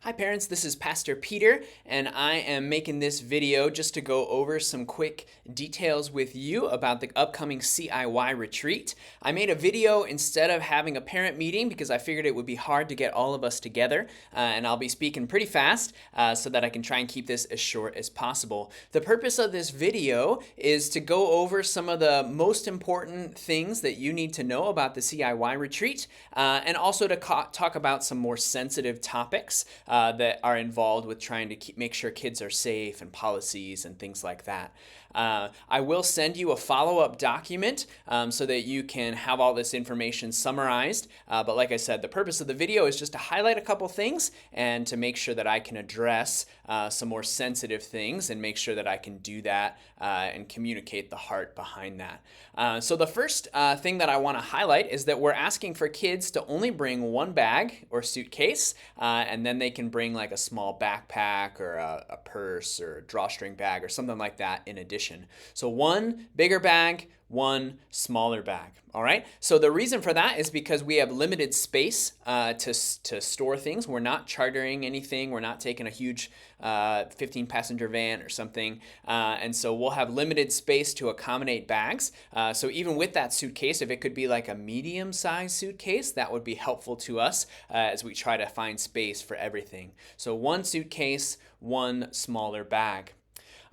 Hi parents, this is Pastor Peter, and I am making this video just to go over some quick details with you about the upcoming CIY retreat. I made a video instead of having a parent meeting because I figured it would be hard to get all of us together, and I'll be speaking pretty fast so that I can try and keep this as short as possible. The purpose of this video is to go over some of the most important things that you need to know about the CIY retreat, and also to talk about some more sensitive topics that are involved with trying to make sure kids are safe and policies and things like that. I will send you a follow-up document so that you can have all this information summarized. But like I said, the purpose of the video is just to highlight a couple things and to make sure that I can address some more sensitive things and make sure that I can do that and communicate the heart behind that. So the first thing that I want to highlight is that we're asking for kids to only bring one bag or suitcase, and then they can bring like a small backpack or a purse or a drawstring bag or something like that in addition. So one bigger bag, one smaller bag. All right. So the reason for that is because we have limited space to store things. We're not chartering anything. We're not taking a huge 15-passenger van or something. And so we'll have limited space to accommodate bags. So even with that suitcase, if it could be like a medium-sized suitcase, that would be helpful to us as we try to find space for everything. So one suitcase, one smaller bag.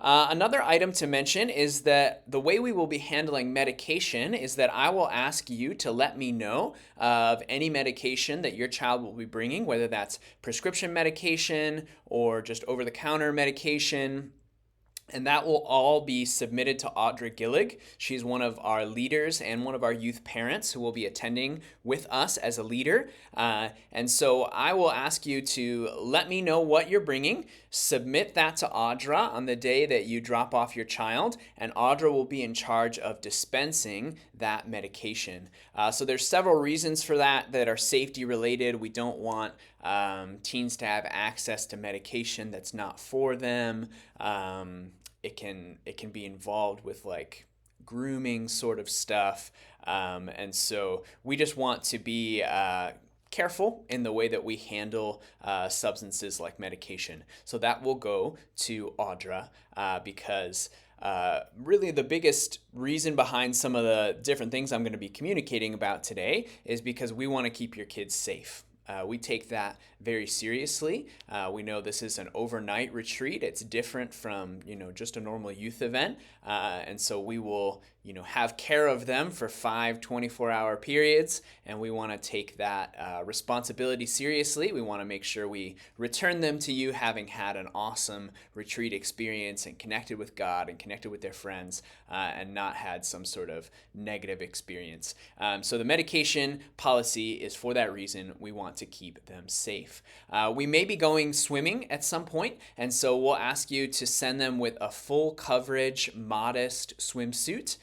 Another item to mention is that the way we will be handling medication is that I will ask you to let me know of any medication that your child will be bringing, whether that's prescription medication or just over-the-counter medication. And that will all be submitted to Audra Gillig. She's one of our leaders and one of our youth parents who will be attending with us as a leader. And so I will ask you to let me know what you're bringing, submit that to Audra on the day that you drop off your child, and Audra will be in charge of dispensing that medication. So there's several reasons for that are safety related. We don't want teens to have access to medication that's not for them. It can be involved with like grooming sort of stuff, and so we just want to be careful in the way that we handle substances like medication. So that will go to Audra because really the biggest reason behind some of the different things I'm going to be communicating about today is because we want to keep your kids safe. We take that very seriously. We know this is an overnight retreat. It's different from, just a normal youth event. And so we will, have care of them for 5 24-hour periods. And we want to take that responsibility seriously. We want to make sure we return them to you having had an awesome retreat experience and connected with God and connected with their friends and not had some sort of negative experience. So the medication policy is for that reason. We want to keep them safe. We may be going swimming at some point, and so we'll ask you to send them with a full coverage, modest swimsuit.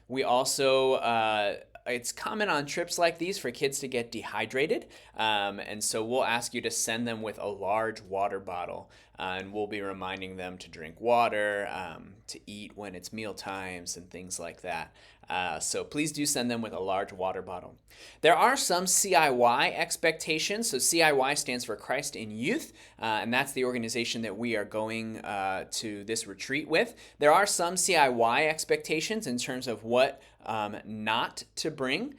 We also it's common on trips like these for kids to get dehydrated, and so we'll ask you to send them with a large water bottle, and we'll be reminding them to drink water, to eat when it's meal times and things like that. So please do send them with a large water bottle. There are some CIY expectations. So CIY stands for Christ in Youth, and that's the organization that we are going to this retreat with. There are some CIY expectations in terms of what not to bring.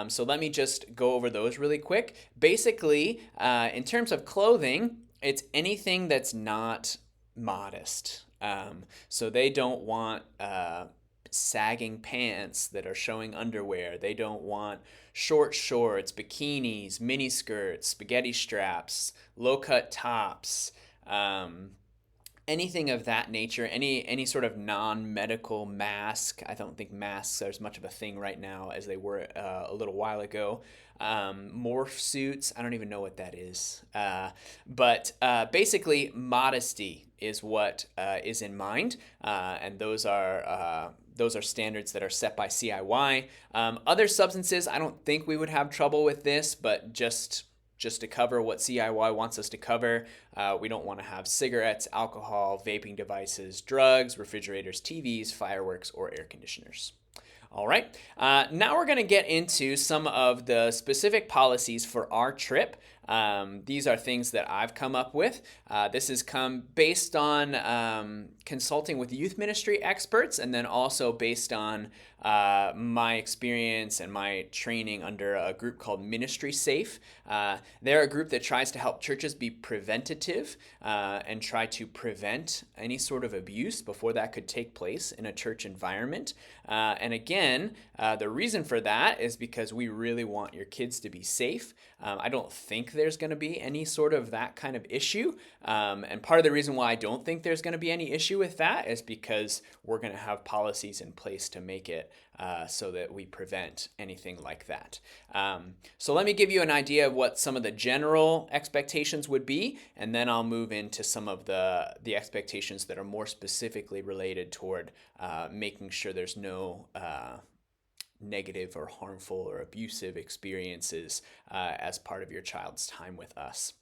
So let me just go over those really quick. Basically, in terms of clothing, it's anything that's not modest. So they don't want sagging pants that are showing underwear. They don't want short shorts, bikinis, mini skirts, spaghetti straps, low-cut tops, anything of that nature, any sort of non-medical mask. I don't think masks are as much of a thing right now as they were a little while ago. Morph suits, I don't even know what that is. But basically, modesty is what is in mind, and those are standards that are set by CIY. Other substances, I don't think we would have trouble with this, but just to cover what CIY wants us to cover, we don't want to have cigarettes, alcohol, vaping devices, drugs, refrigerators, TVs, fireworks, or air conditioners. All right, now we're going to get into some of the specific policies for our trip. These are things that I've come up with. This has come based on consulting with youth ministry experts, and then also based on my experience and my training under a group called Ministry Safe. They're a group that tries to help churches be preventative and try to prevent any sort of abuse before that could take place in a church environment. And again, the reason for that is because we really want your kids to be safe. I don't think there's going to be any sort of that kind of issue. And part of the reason why I don't think there's going to be any issue with that is because we're going to have policies in place to make it so that we prevent anything like that. So let me give you an idea of what some of the general expectations would be, and then I'll move into some of the expectations that are more specifically related toward making sure there's no negative or harmful or abusive experiences as part of your child's time with us.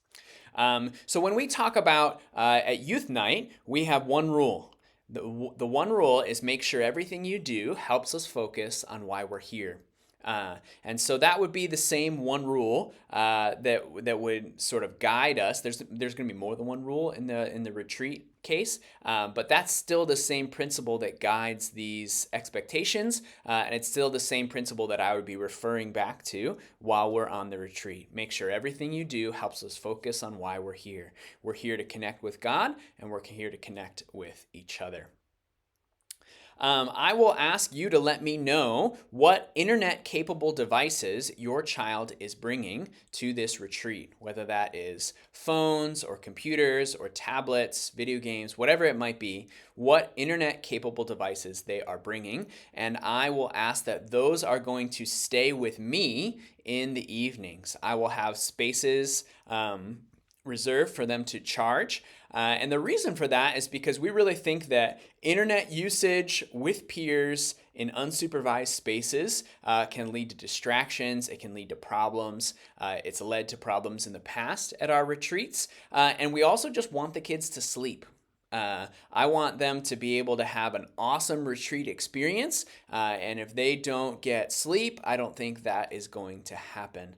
So when we talk about at youth night, we have one rule. The one rule is make sure everything you do helps us focus on why we're here. And so that would be the same one rule that would sort of guide us. There's going to be more than one rule in the retreat case, but that's still the same principle that guides these expectations, and it's still the same principle that I would be referring back to while we're on the retreat. Make sure everything you do helps us focus on why we're here. We're here to connect with God, and we're here to connect with each other. I will ask you to let me know what internet-capable devices your child is bringing to this retreat, whether that is phones or computers or tablets, video games, whatever it might be, what internet-capable devices they are bringing. And I will ask that those are going to stay with me in the evenings. I will have spaces reserved for them to charge. And the reason for that is because we really think that internet usage with peers in unsupervised spaces can lead to distractions. It can lead to problems. It's led to problems in the past at our retreats. And we also just want the kids to sleep. I want them to be able to have an awesome retreat experience, and if they don't get sleep, I don't think that is going to happen.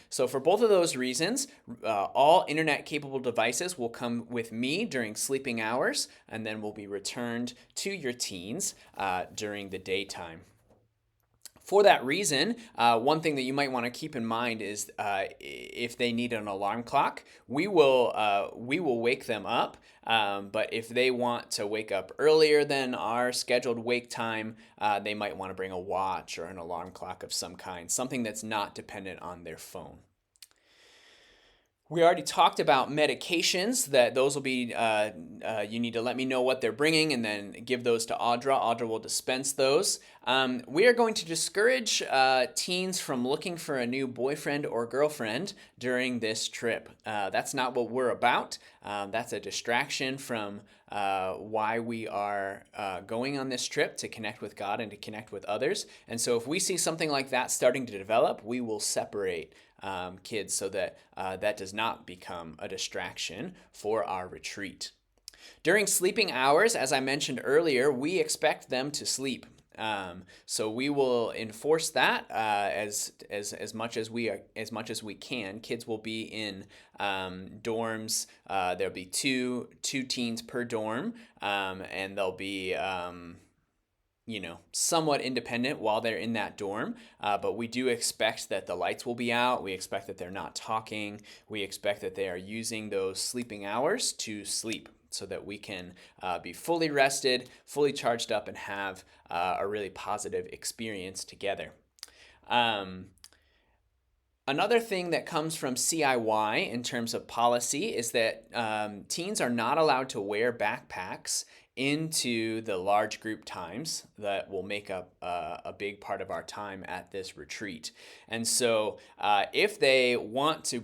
So for both of those reasons, all internet-capable devices will come with me during sleeping hours, and then will be returned to your teens during the daytime. For that reason, one thing that you might want to keep in mind is if they need an alarm clock, we will wake them up. But if they want to wake up earlier than our scheduled wake time, they might want to bring a watch or an alarm clock of some kind, something that's not dependent on their phone. We already talked about medications, that those will be, you need to let me know what they're bringing and then give those to Audra. Audra will dispense those. We are going to discourage teens from looking for a new boyfriend or girlfriend during this trip. That's not what we're about. That's a distraction from why we are going on this trip, to connect with God and to connect with others. And so if we see something like that starting to develop, we will separate kids so that that does not become a distraction for our retreat. During sleeping hours, as I mentioned earlier, we expect them to sleep. So we will enforce that as much as we can. Kids will be in dorms. There'll be two teens per dorm, and they'll be somewhat independent while they're in that dorm, but we do expect that the lights will be out. We expect that they're not talking. We expect that they are using those sleeping hours to sleep so that we can be fully rested, fully charged up, and have a really positive experience together. Another thing that comes from CIY in terms of policy is that teens are not allowed to wear backpacks into the large group times that will make up a big part of our time at this retreat. And so if they want to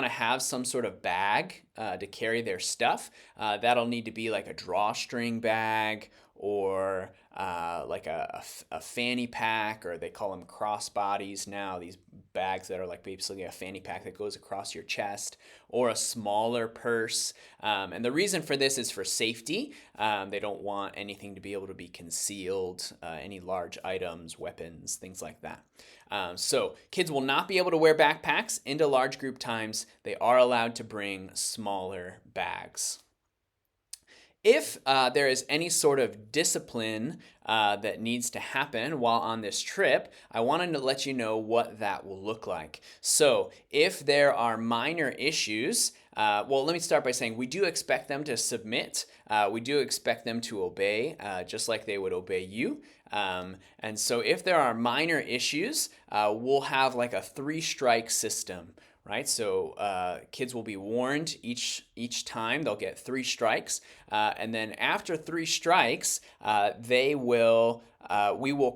have some sort of bag to carry their stuff, that'll need to be like a drawstring bag or like a fanny pack, or they call them crossbodies now, these bags that are like basically a fanny pack that goes across your chest, or a smaller purse. And the reason for this is for safety. They don't want anything to be able to be concealed, any large items, weapons, things like that. So kids will not be able to wear backpacks into large group times. They are allowed to bring smaller bags. If there is any sort of discipline that needs to happen while on this trip, I wanted to let you know what that will look like. So if there are minor issues, well, let me start by saying we do expect them to submit. We do expect them to obey, just like they would obey you. And so if there are minor issues, we'll have like a 3-strike system. Right, so kids will be warned each time. They'll get 3 strikes, and then after 3 strikes, we will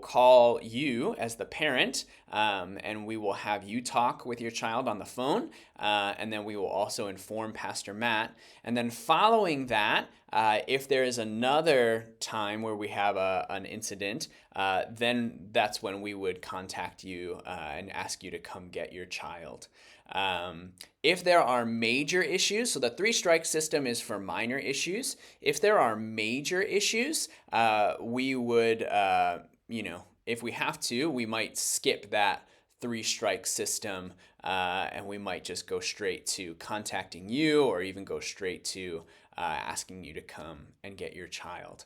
call you as the parent, and we will have you talk with your child on the phone, and then we will also inform Pastor Matt. And then following that, if there is another time where we have an incident, then that's when we would contact you and ask you to come get your child. If there are major issues, so the 3-strike system is for minor issues. If there are major issues, we would, if we have to, we might skip that 3-strike system, and we might just go straight to contacting you, or even go straight to asking you to come and get your child.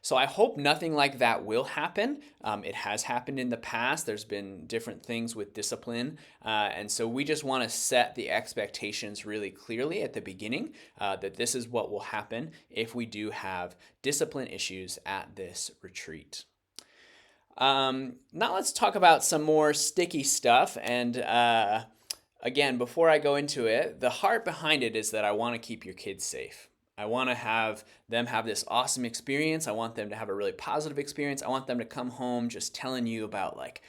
So I hope nothing like that will happen. It has happened in the past. There's been different things with discipline. And so we just want to set the expectations really clearly at the beginning, that this is what will happen if we do have discipline issues at this retreat. Now let's talk about some more sticky stuff. And again, before I go into it, the heart behind it is that I want to keep your kids safe. I want to have them have this awesome experience. I want them to have a really positive experience. I want them to come home just telling you about like,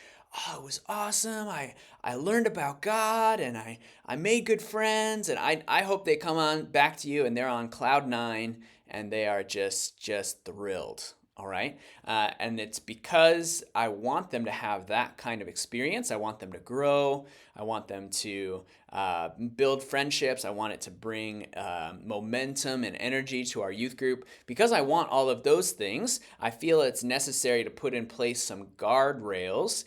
oh, it was awesome. I learned about God, and I made good friends. And I hope they come on back to you and they're on cloud 9 and they are just thrilled. All right. And it's because I want them to have that kind of experience. I want them to grow. I want them to build friendships. I want it to bring momentum and energy to our youth group. Because I want all of those things, I feel it's necessary to put in place some guardrails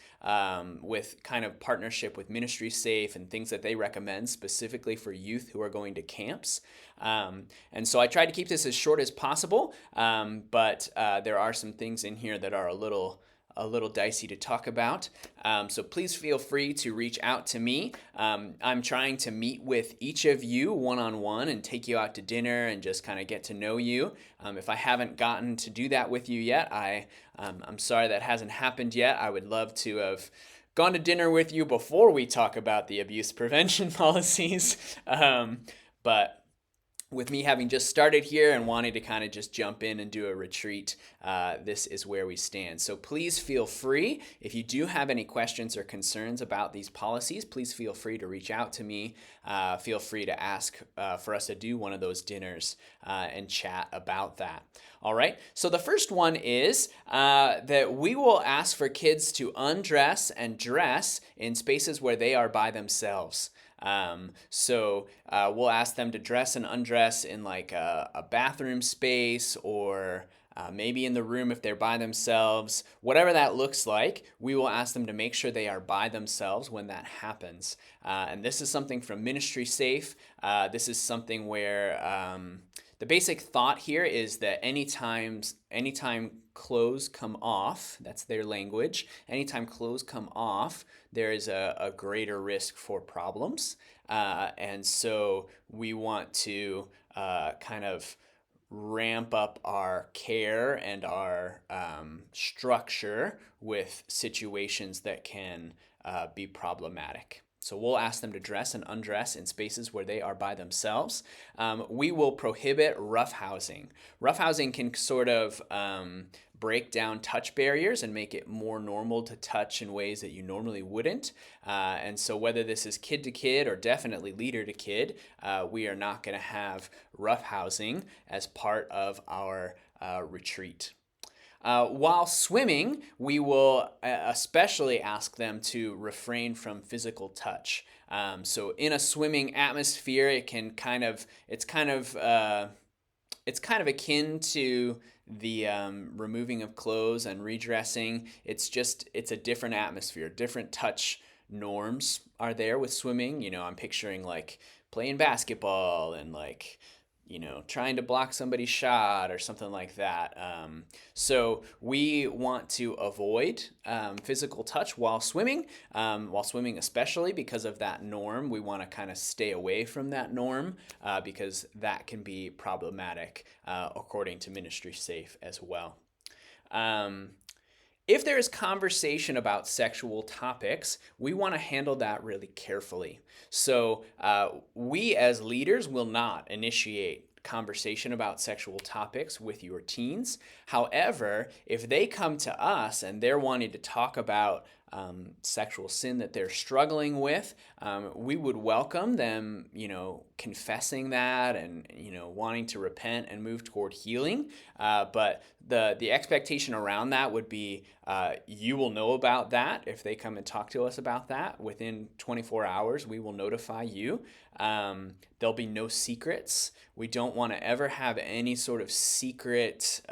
with kind of partnership with Ministry Safe and things that they recommend specifically for youth who are going to camps. And so I tried to keep this as short as possible, but there are some things in here that are a little dicey to talk about. So please feel free to reach out to me. I'm trying to meet with each of you one-on-one and take you out to dinner and just kind of get to know you. If I haven't gotten to do that with you yet, I'm sorry that hasn't happened yet. I would love to have gone to dinner with you before we talk about the abuse prevention policies. But with me having just started here and wanting to kind of just jump in and do a retreat, this is where we stand. So please feel free. If you do have any questions or concerns about these policies, please feel free to reach out to me. Feel free to ask for us to do one of those dinners and chat about that. All right. So the first one is that we will ask for kids to undress and dress in spaces where they are by themselves. So we'll ask them to dress and undress in like a bathroom space, or maybe in the room if they're by themselves. Whatever that looks like, we will ask them to make sure they are by themselves when that happens. And this is something from Ministry Safe. This is something where the basic thought here is that anytime clothes come off, that's their language, anytime clothes come off, there is a greater risk for problems. And so we want to kind of ramp up our care and our structure with situations that can be problematic. So we'll ask them to dress and undress in spaces where they are by themselves. We will prohibit roughhousing. Roughhousing can sort of break down touch barriers and make it more normal to touch in ways that you normally wouldn't. And so whether this is kid to kid or definitely leader to kid, we are not going to have roughhousing as part of our retreat. While swimming, we will especially ask them to refrain from physical touch. So in a swimming atmosphere, it's kind of akin to the removing of clothes and redressing. It's a different atmosphere, different touch norms are there with swimming. I'm picturing like playing basketball and like trying to block somebody's shot or something like that. So we want to avoid physical touch while swimming, especially because of that norm. We want to kind of stay away from that norm because that can be problematic according to Ministry Safe as well. If there is conversation about sexual topics, we want to handle that really carefully. So, we as leaders will not initiate conversation about sexual topics with your teens. However, if they come to us and they're wanting to talk about sexual sin that they're struggling with, we would welcome them, confessing that and, wanting to repent and move toward healing. But the expectation around that would be you will know about that if they come and talk to us about that. Within 24 hours, we will notify you. There'll be no secrets. We don't want to ever have any sort of secret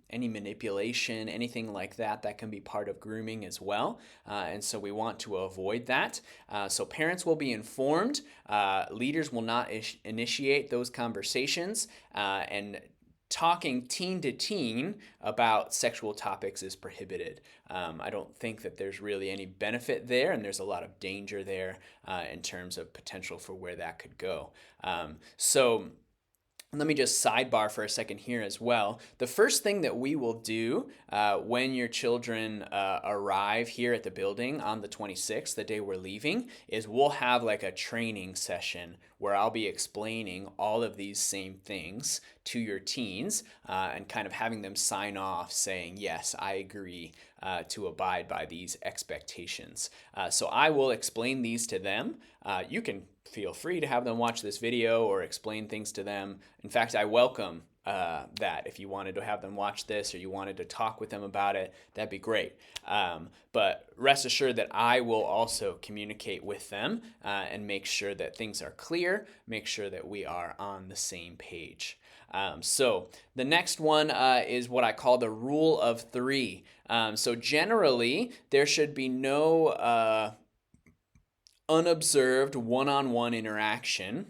any manipulation, anything like that, that can be part of grooming as well. And so we want to avoid that. So parents will be informed. Leaders will not initiate those conversations. And talking teen to teen about sexual topics is prohibited. I don't think that there's really any benefit there, and there's a lot of danger there in terms of potential for where that could go. So let me just sidebar for a second here as well. The first thing that we will do when your children arrive here at the building on the 26th, the day we're leaving, is we'll have like a training session where I'll be explaining all of these same things to your teens and kind of having them sign off saying, yes, I agree to abide by these expectations. So I will explain these to them. You can feel free to have them watch this video or explain things to them. In fact, I welcome that. If you wanted to have them watch this or you wanted to talk with them about it, that'd be great. But rest assured that I will also communicate with them and make sure that things are clear, make sure that we are on the same page. So the next one is what I call the rule of three. So generally, there should be no unobserved one-on-one interaction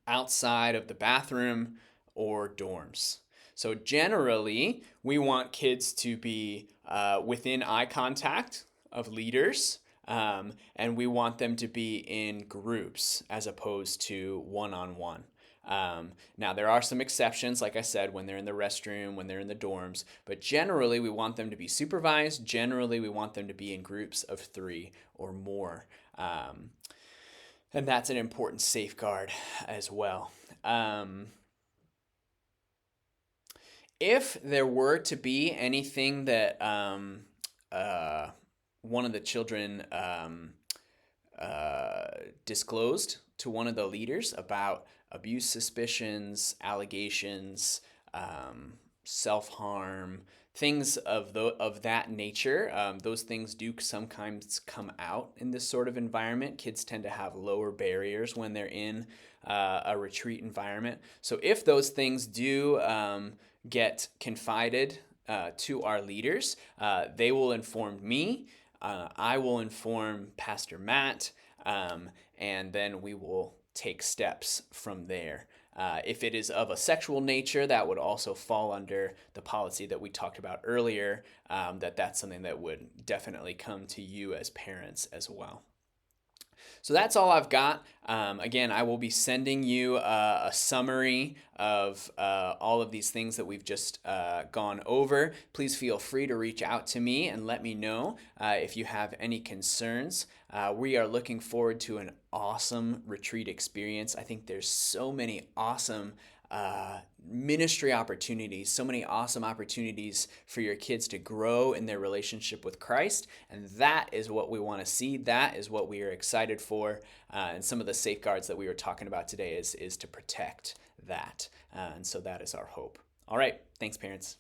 outside of the bathroom or dorms. So generally, we want kids to be within eye contact of leaders, and we want them to be in groups as opposed to one-on-one. Now, there are some exceptions, like I said, when they're in the restroom, when they're in the dorms, but generally we want them to be supervised. Generally, we want them to be in groups of 3 or more. And that's an important safeguard as well. If there were to be anything that one of the children disclosed to one of the leaders about abuse suspicions, allegations, self-harm, things of that nature, those things do sometimes come out in this sort of environment. Kids tend to have lower barriers when they're in a retreat environment. So if those things do get confided to our leaders, they will inform me. I will inform Pastor Matt, and then we will take steps from there. If it is of a sexual nature, that would also fall under the policy that we talked about earlier, that's something that would definitely come to you as parents as well. So that's all I've got. Again, I will be sending you a summary of all of these things that we've just gone over. Please feel free to reach out to me and let me know if you have any concerns. We are looking forward to an awesome retreat experience. I think there's so many awesome ministry opportunities, so many awesome opportunities for your kids to grow in their relationship with Christ, and that is what we want to see. That is what we are excited for, and some of the safeguards that we were talking about today is to protect that, and so that is our hope. All right, thanks, parents.